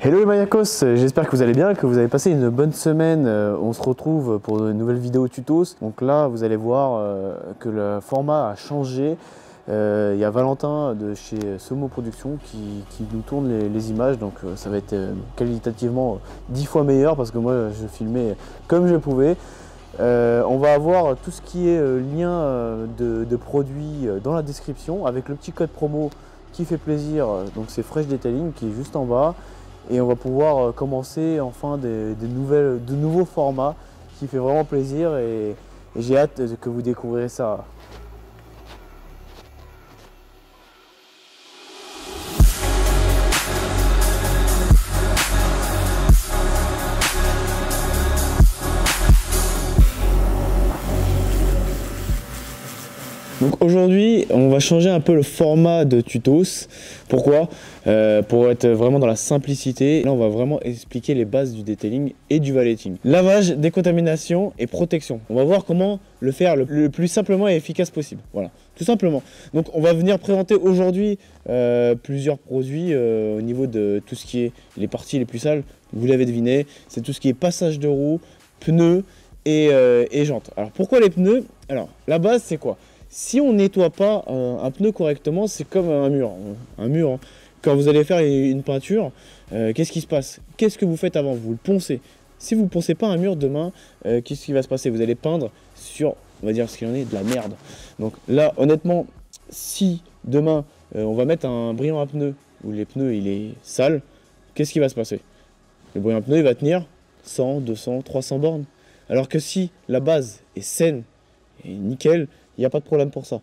Hello les maniacos, j'espère que vous allez bien, que vous avez passé une bonne semaine. On se retrouve pour une nouvelle vidéo tutos. Donc là, vous allez voir que le format a changé. Il y a Valentin de chez Somo Production qui nous tourne les images. Donc ça va être qualitativement 10 fois meilleur parce que moi je filmais comme je pouvais. On va avoir tout ce qui est lien de produits dans la description avec le petit code promo qui fait plaisir. Donc c'est Fresh Detailing qui est juste en bas. Et on va pouvoir commencer enfin de nouveaux formats qui fait vraiment plaisir et j'ai hâte que vous découvrirez ça. Donc aujourd'hui, on va changer un peu le format de tutos. Pourquoi? Pour être vraiment dans la simplicité. Là, on va vraiment expliquer les bases du detailing et du valeting. Lavage, décontamination et protection. On va voir comment le faire le plus simplement et efficace possible. Voilà, tout simplement. Donc on va venir présenter aujourd'hui plusieurs produits au niveau de tout ce qui est les parties les plus sales. Vous l'avez deviné, c'est tout ce qui est passage de roue, pneus et jantes. Alors pourquoi les pneus? Alors la base c'est quoi? Si on ne nettoie pas un pneu correctement, c'est comme un mur. Un mur, hein. Quand vous allez faire une peinture, qu'est-ce qui se passe? Qu'est-ce que vous faites avant? Vous le poncez. Si vous ne poncez pas un mur demain, qu'est-ce qui va se passer? Vous allez peindre sur, on va dire ce qu'il en est, de la merde. Donc là, honnêtement, si demain, on va mettre un brillant à pneu, où les pneus, il est sale, qu'est-ce qui va se passer? Le brillant à pneu, il va tenir 100, 200, 300 bornes. Alors que si la base est saine et nickel, il n'y a pas de problème pour ça.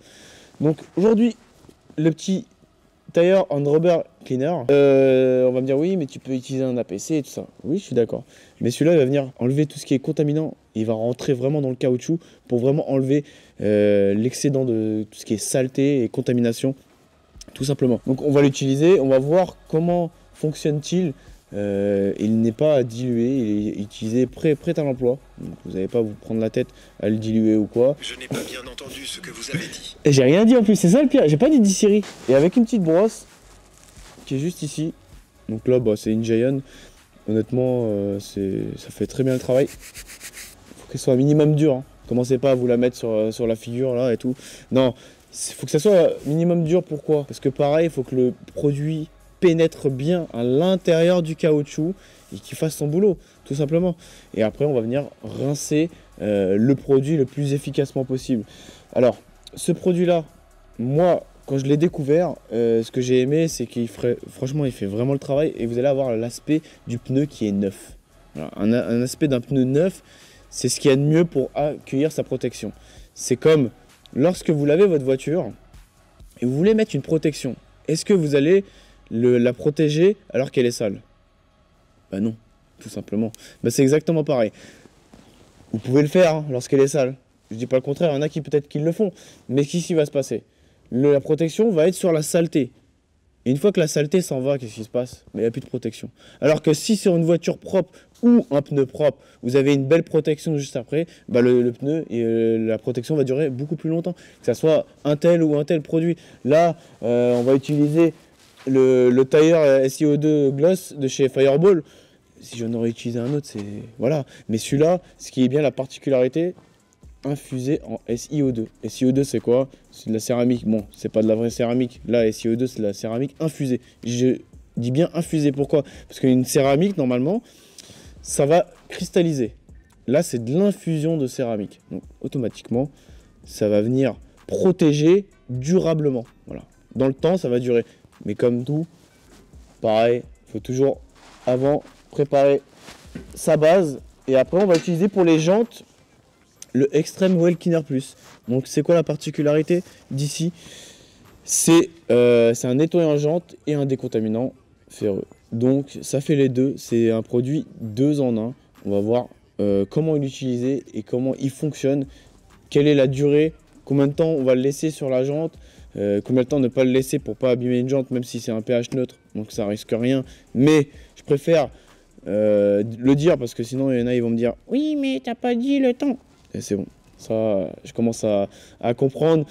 Donc aujourd'hui, le petit Tire and Rubber Cleaner, on va me dire oui, mais tu peux utiliser un APC et tout ça. Oui, je suis d'accord. Mais celui-là, il va venir enlever tout ce qui est contaminant. Il va rentrer vraiment dans le caoutchouc pour vraiment enlever l'excédent de tout ce qui est saleté et contamination, tout simplement. Donc on va l'utiliser, on va voir comment fonctionne-t-il. Il n'est pas à diluer, il est utilisé prêt à l'emploi. Donc vous n'allez pas vous prendre la tête à le diluer ou quoi. Je n'ai pas bien entendu ce que vous avez dit. Et j'ai rien dit en plus, c'est ça le pire, j'ai pas dit d'ici. Et avec une petite brosse qui est juste ici. Donc là bah, c'est une Giant. Honnêtement ça fait très bien le travail. Faut qu'elle soit un minimum dure, hein. Commencez pas à vous la mettre sur la figure là et tout. Non, faut que ça soit minimum dur. Pourquoi? Parce que pareil, il faut que le produit pénètre bien à l'intérieur du caoutchouc et qu'il fasse son boulot, tout simplement. Et après, on va venir rincer le produit le plus efficacement possible. Alors, ce produit-là, moi, quand je l'ai découvert, ce que j'ai aimé, c'est franchement, il fait vraiment le travail et vous allez avoir l'aspect du pneu qui est neuf. Voilà, un aspect d'un pneu neuf, c'est ce qu'il y a de mieux pour accueillir sa protection. C'est comme lorsque vous lavez votre voiture et vous voulez mettre une protection. Est-ce que vous allez la protéger alors qu'elle est sale? Bah non, tout simplement. Bah c'est exactement pareil. Vous pouvez le faire hein, lorsqu'elle est sale. Je dis pas le contraire, il y en a qui peut-être qu'ils le font. Mais qu'est-ce qui va se passer? La protection va être sur la saleté. Et une fois que la saleté s'en va, qu'est-ce qui se passe? Il n'y a plus de protection. Alors que si sur une voiture propre ou un pneu propre, vous avez une belle protection juste après, bah le pneu et la protection va durer beaucoup plus longtemps. Que ce soit un tel ou un tel produit. Là, on va utiliser le Tire SiO2 Gloss de chez Fireball. Si j'en aurais utilisé un autre, c'est voilà. Mais celui-là, ce qui est bien la particularité, infusé en SiO2. SiO2 c'est quoi? C'est de la céramique. Bon, c'est pas de la vraie céramique. Là, SiO2 c'est de la céramique infusée. Je dis bien infusée. Pourquoi? Parce qu'une céramique normalement, ça va cristalliser. Là, c'est de l'infusion de céramique. Donc automatiquement, ça va venir protéger durablement. Voilà. Dans le temps, ça va durer. Mais comme tout, pareil, il faut toujours avant préparer sa base. Et après, on va utiliser pour les jantes le Extreme Well Cleaner Plus. Donc, c'est quoi la particularité d'ici? C'est un nettoyant jante et un décontaminant ferreux. Donc, ça fait les deux. C'est un produit 2 en 1. On va voir comment l'utiliser et comment il fonctionne. Quelle est la durée? Combien de temps on va le laisser sur la jante? Combien de temps ne pas le laisser pour pas abîmer une jante, même si c'est un pH neutre, donc ça risque rien. Mais je préfère le dire parce que sinon il y en a ils vont me dire oui mais t'as pas dit le temps. Et c'est bon, ça je commence à comprendre.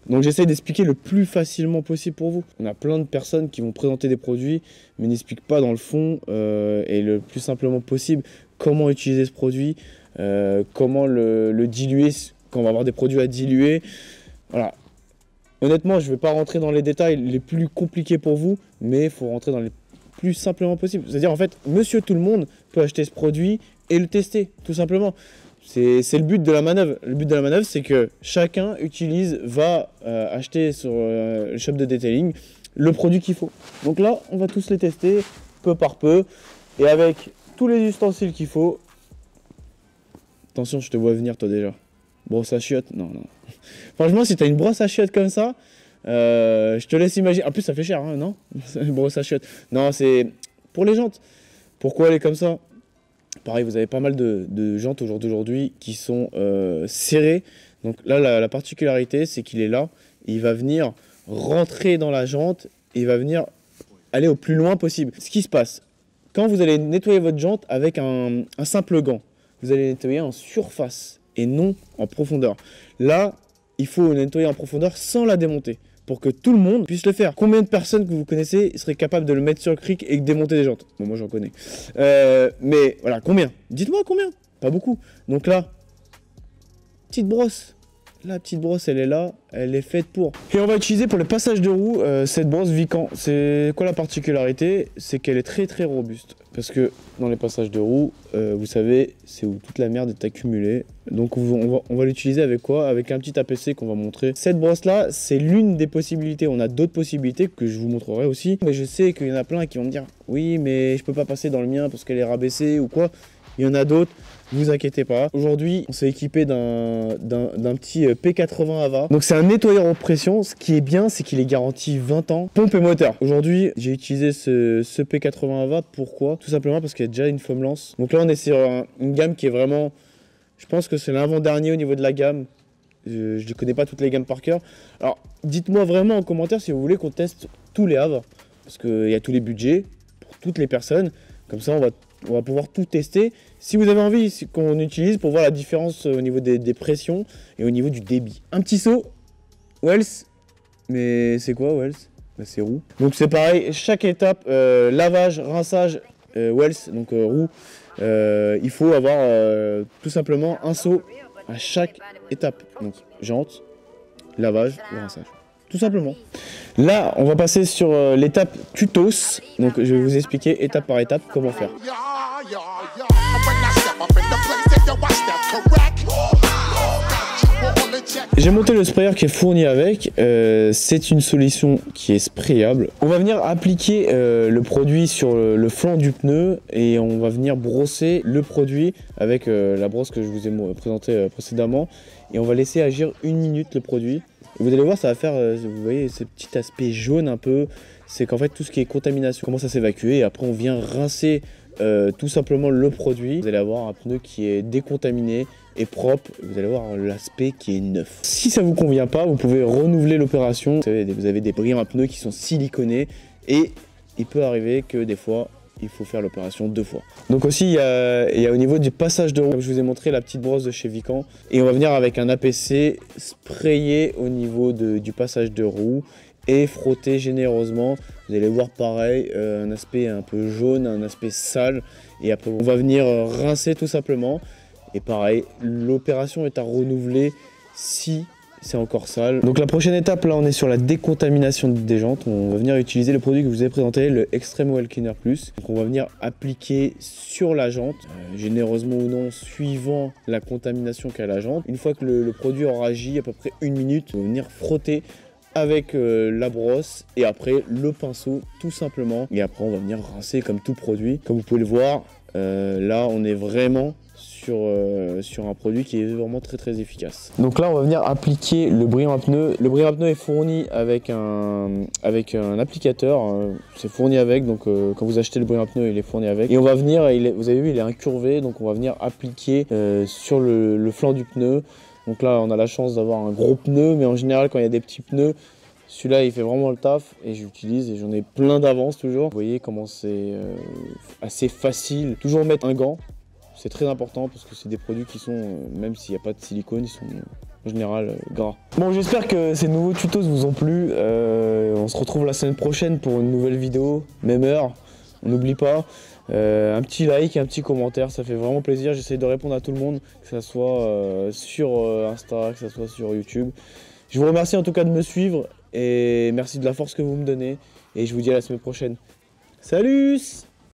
Donc j'essaie d'expliquer le plus facilement possible pour vous. On a plein de personnes qui vont présenter des produits mais n'expliquent pas dans le fond et le plus simplement possible comment utiliser ce produit, comment le diluer quand on va avoir des produits à diluer. Voilà. Honnêtement, je ne vais pas rentrer dans les détails les plus compliqués pour vous, mais il faut rentrer dans les plus simplement possible. C'est-à-dire en fait, monsieur tout le monde peut acheter ce produit et le tester, tout simplement. C'est le but de la manœuvre. Le but de la manœuvre, c'est que chacun va acheter sur le shop de detailing le produit qu'il faut. Donc là, on va tous les tester, peu par peu, et avec tous les ustensiles qu'il faut. Attention, je te vois venir toi déjà. Brosse à chiottes, non. Franchement, si tu as une brosse à chiottes comme ça, je te laisse imaginer. En plus, ça fait cher, hein, non? Une brosse à chiottes. Non, c'est pour les jantes. Pourquoi elle est comme ça? Pareil, vous avez pas mal de jantes aujourd'hui qui sont serrées. Donc là, la particularité, c'est qu'il est là. Il va venir rentrer dans la jante et il va venir aller au plus loin possible. Ce qui se passe, quand vous allez nettoyer votre jante avec un simple gant, vous allez nettoyer en surface et non en profondeur. Là, il faut nettoyer en profondeur sans la démonter pour que tout le monde puisse le faire. Combien de personnes que vous connaissez seraient capables de le mettre sur le cric et de démonter des jantes? Bon, moi j'en connais. Mais voilà, combien? Dites-moi combien? Pas beaucoup. Donc là, petite brosse. La petite brosse, elle est là, elle est faite pour. Et on va utiliser pour le passage de roue cette brosse Vican. C'est quoi la particularité? C'est qu'elle est très très robuste. Parce que dans les passages de roue, vous savez, c'est où toute la merde est accumulée. Donc on va l'utiliser avec quoi? Avec un petit APC qu'on va montrer. Cette brosse là, c'est l'une des possibilités. On a d'autres possibilités que je vous montrerai aussi. Mais je sais qu'il y en a plein qui vont me dire oui, mais je peux pas passer dans le mien parce qu'elle est rabaissée ou quoi. Il y en a d'autres. Vous inquiétez pas. Aujourd'hui, on s'est équipé d'un petit P80 Ava. Donc c'est un nettoyeur haute pression. Ce qui est bien, c'est qu'il est garanti 20 ans. Pompe et moteur. Aujourd'hui, j'ai utilisé ce P80 Ava. Pourquoi? Tout simplement parce qu'il y a déjà une foam lance. Donc là, on est sur une gamme qui est vraiment... Je pense que c'est l'avant-dernier au niveau de la gamme. Je ne connais pas toutes les gammes par cœur. Alors, dites-moi vraiment en commentaire si vous voulez qu'on teste tous les Ava. Parce qu'il y a tous les budgets pour toutes les personnes. Comme ça, on va pouvoir tout tester. Si vous avez envie qu'on utilise pour voir la différence au niveau des pressions et au niveau du débit. Un petit saut, Wells. Mais c'est quoi Wells? Bah, c'est roue. Donc c'est pareil, chaque étape, lavage, rinçage, Wells, donc roue. Il faut avoir tout simplement un saut à chaque étape. Donc jante, lavage, rinçage. Tout simplement. Là, on va passer sur l'étape tutos. Donc je vais vous expliquer étape par étape comment faire. J'ai monté le sprayer qui est fourni avec, c'est une solution qui est sprayable. On va venir appliquer le produit sur le flanc du pneu et on va venir brosser le produit avec la brosse que je vous ai présentée précédemment et on va laisser agir 1 minute le produit. Vous allez voir, ça va faire, vous voyez, ce petit aspect jaune un peu, c'est qu'en fait tout ce qui est contamination commence à s'évacuer et après on vient rincer tout simplement le produit. Vous allez avoir un pneu qui est décontaminé et propre, vous allez avoir l'aspect qui est neuf. Si ça vous convient pas, vous pouvez renouveler l'opération. Vous avez des brillants à pneus qui sont siliconés et il peut arriver que des fois il faut faire l'opération 2 fois. Donc aussi il y a au niveau du passage de roue, comme je vous ai montré la petite brosse de chez Vican, et on va venir avec un APC sprayer au niveau du passage de roue et frotter généreusement. Vous allez voir pareil, un aspect un peu jaune, un aspect sale, et après on va venir rincer tout simplement. Et pareil, l'opération est à renouveler si c'est encore sale. Donc la prochaine étape, là on est sur la décontamination des jantes. On va venir utiliser le produit que je vous ai présenté, le Extreme Oil Cleaner Plus. Donc on va venir appliquer sur la jante, généreusement ou non, suivant la contamination qu'a la jante. Une fois que le produit aura agi à peu près 1 minute, on va venir frotter avec la brosse et après le pinceau tout simplement. Et après on va venir rincer comme tout produit. Comme vous pouvez le voir, là on est vraiment sur un produit qui est vraiment très très efficace. Donc là on va venir appliquer le brillant à pneu. Le brillant à pneu est fourni avec un applicateur, c'est fourni avec, donc quand vous achetez le brillant à pneu il est fourni avec. Et on va venir, vous avez vu il est incurvé, donc on va venir appliquer sur le flanc du pneu. Donc là on a la chance d'avoir un gros pneu, mais en général quand il y a des petits pneus, celui-là il fait vraiment le taf et j'utilise et j'en ai plein d'avance toujours. Vous voyez comment c'est assez facile. Toujours mettre un gant. C'est très important parce que c'est des produits qui sont, même s'il n'y a pas de silicone, ils sont en général gras. Bon, j'espère que ces nouveaux tutos vous ont plu. On se retrouve la semaine prochaine pour une nouvelle vidéo, même heure. On n'oublie pas. Un petit like, un petit commentaire, ça fait vraiment plaisir. J'essaie de répondre à tout le monde, que ce soit sur Insta, que ce soit sur YouTube. Je vous remercie en tout cas de me suivre et merci de la force que vous me donnez. Et je vous dis à la semaine prochaine. Salut!